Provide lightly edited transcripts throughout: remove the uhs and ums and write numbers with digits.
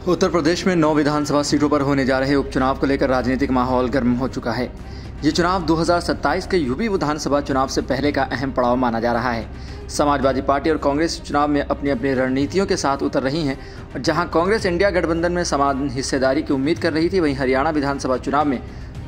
उत्तर प्रदेश में 9 विधानसभा सीटों पर होने जा रहे उपचुनाव को लेकर राजनीतिक माहौल गर्म हो चुका है। ये चुनाव 2027 के यूपी विधानसभा चुनाव से पहले का अहम पड़ाव माना जा रहा है। समाजवादी पार्टी और कांग्रेस चुनाव में अपनी अपनी रणनीतियों के साथ उतर रही हैं और जहां कांग्रेस इंडिया गठबंधन में समान हिस्सेदारी की उम्मीद कर रही थी, वहीं हरियाणा विधानसभा चुनाव में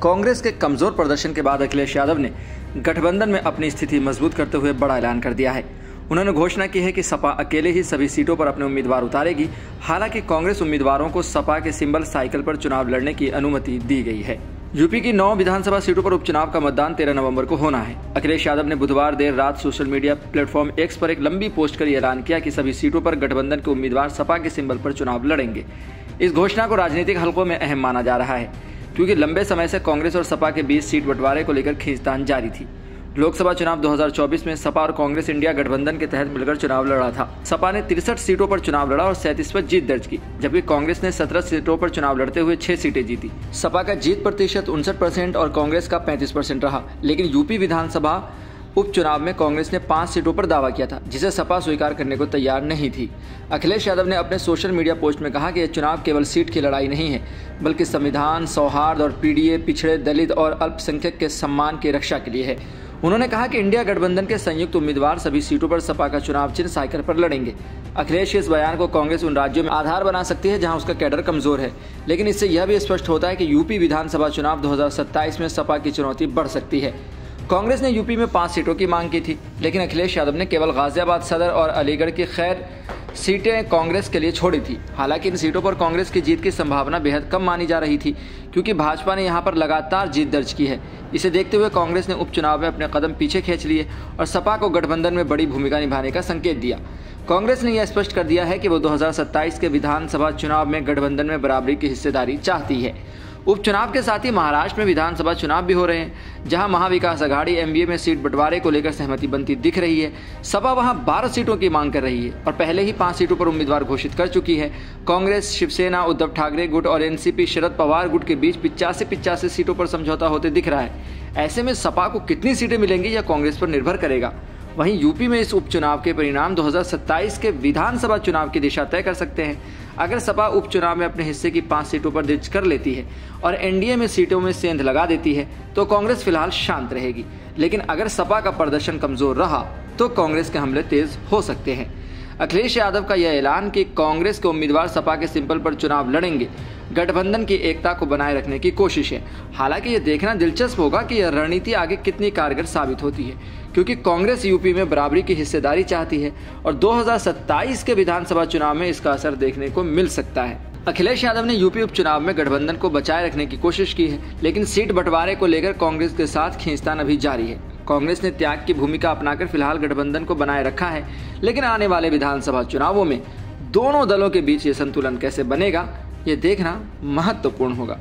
कांग्रेस के कमजोर प्रदर्शन के बाद अखिलेश यादव ने गठबंधन में अपनी स्थिति मजबूत करते हुए बड़ा ऐलान कर दिया है। उन्होंने घोषणा की है कि सपा अकेले ही सभी सीटों पर अपने उम्मीदवार उतारेगी। हालांकि कांग्रेस उम्मीदवारों को सपा के सिंबल साइकिल पर चुनाव लड़ने की अनुमति दी गई है। यूपी की 9 विधानसभा सीटों पर उपचुनाव का मतदान 13 नवंबर को होना है। अखिलेश यादव ने बुधवार देर रात सोशल मीडिया प्लेटफॉर्म एक्स पर एक लंबी पोस्ट कर ऐलान किया कि सभी सीटों पर गठबंधन के उम्मीदवार सपा के सिंबल पर चुनाव लड़ेंगे। इस घोषणा को राजनीतिक हलकों में अहम माना जा रहा है, क्योंकि लंबे समय से कांग्रेस और सपा के बीच सीट बंटवारे को लेकर खींचतान जारी थी। लोकसभा चुनाव 2024 में सपा और कांग्रेस इंडिया गठबंधन के तहत मिलकर चुनाव लड़ा था। सपा ने 63 सीटों पर चुनाव लड़ा और 37 पर जीत दर्ज की, जबकि कांग्रेस ने 17 सीटों पर चुनाव लड़ते हुए 6 सीटें जीती। सपा का जीत प्रतिशत 59% और कांग्रेस का 35% रहा। लेकिन यूपी विधानसभा उपचुनाव में कांग्रेस ने 5 सीटों पर दावा किया था, जिसे सपा स्वीकार करने को तैयार नहीं थी। अखिलेश यादव ने अपने सोशल मीडिया पोस्ट में कहा कि यह चुनाव केवल सीट की लड़ाई नहीं है, बल्कि संविधान, सौहार्द और पीडीए, पिछड़े, दलित और अल्पसंख्यक के सम्मान की रक्षा के लिए है। उन्होंने कहा कि इंडिया गठबंधन के संयुक्त उम्मीदवार सभी सीटों पर सपा का चुनाव चिन्ह साइकिल पर लड़ेंगे। अखिलेश के इस बयान को कांग्रेस उन राज्यों में आधार बना सकती है जहां उसका कैडर कमजोर है, लेकिन इससे यह भी स्पष्ट होता है कि यूपी विधानसभा चुनाव 2027 में सपा की चुनौती बढ़ सकती है। कांग्रेस ने यूपी में 5 सीटों की मांग की थी, लेकिन अखिलेश यादव ने केवल गाजियाबाद सदर और अलीगढ़ की खैर सीटें कांग्रेस के लिए छोड़ी थी। हालांकि इन सीटों पर कांग्रेस की जीत की संभावना बेहद कम मानी जा रही थी, क्योंकि भाजपा ने यहां पर लगातार जीत दर्ज की है। इसे देखते हुए कांग्रेस ने उपचुनाव में अपने कदम पीछे खींच लिए और सपा को गठबंधन में बड़ी भूमिका निभाने का संकेत दिया। कांग्रेस ने यह स्पष्ट कर दिया है कि वो 2027 के विधानसभा चुनाव में गठबंधन में बराबरी की हिस्सेदारी चाहती है। उपचुनाव के साथ ही महाराष्ट्र में विधानसभा चुनाव भी हो रहे हैं, जहां महाविकास आघाड़ी एमबीए में सीट बंटवारे को लेकर सहमति बनती दिख रही है। सपा वहां 12 सीटों की मांग कर रही है और पहले ही 5 सीटों पर उम्मीदवार घोषित कर चुकी है। कांग्रेस, शिवसेना, उद्धव ठाकरे गुट और एनसीपी शरद पवार गुट के बीच 85 सीटों पर समझौता होते दिख रहा है। ऐसे में सपा को कितनी सीटें मिलेंगी यह कांग्रेस पर निर्भर करेगा। वहीं यूपी में इस उपचुनाव के परिणाम 2027 के विधानसभा चुनाव की दिशा तय कर सकते हैं। अगर सपा उपचुनाव में अपने हिस्से की 5 सीटों पर दर्ज कर लेती है और एनडीए में सीटों में सेंध लगा देती है, तो कांग्रेस फिलहाल शांत रहेगी। लेकिन अगर सपा का प्रदर्शन कमजोर रहा तो कांग्रेस के हमले तेज हो सकते हैं। अखिलेश यादव का यह ऐलान कि कांग्रेस के उम्मीदवार सपा के सिंबल पर चुनाव लड़ेंगे, गठबंधन की एकता को बनाए रखने की कोशिश है। हालांकि यह देखना दिलचस्प होगा कि यह रणनीति आगे कितनी कारगर साबित होती है, क्योंकि कांग्रेस यूपी में बराबरी की हिस्सेदारी चाहती है और 2027 के विधानसभा चुनाव में इसका असर देखने को मिल सकता है। अखिलेश यादव ने यूपी उपचुनाव में गठबंधन को बचाए रखने की कोशिश की है, लेकिन सीट बंटवारे को लेकर कांग्रेस के साथ खींचतान अभी जारी है। कांग्रेस ने त्याग की भूमिका अपनाकर फिलहाल गठबंधन को बनाए रखा है, लेकिन आने वाले विधानसभा चुनावों में दोनों दलों के बीच ये संतुलन कैसे बनेगा, ये देखना महत्वपूर्ण होगा।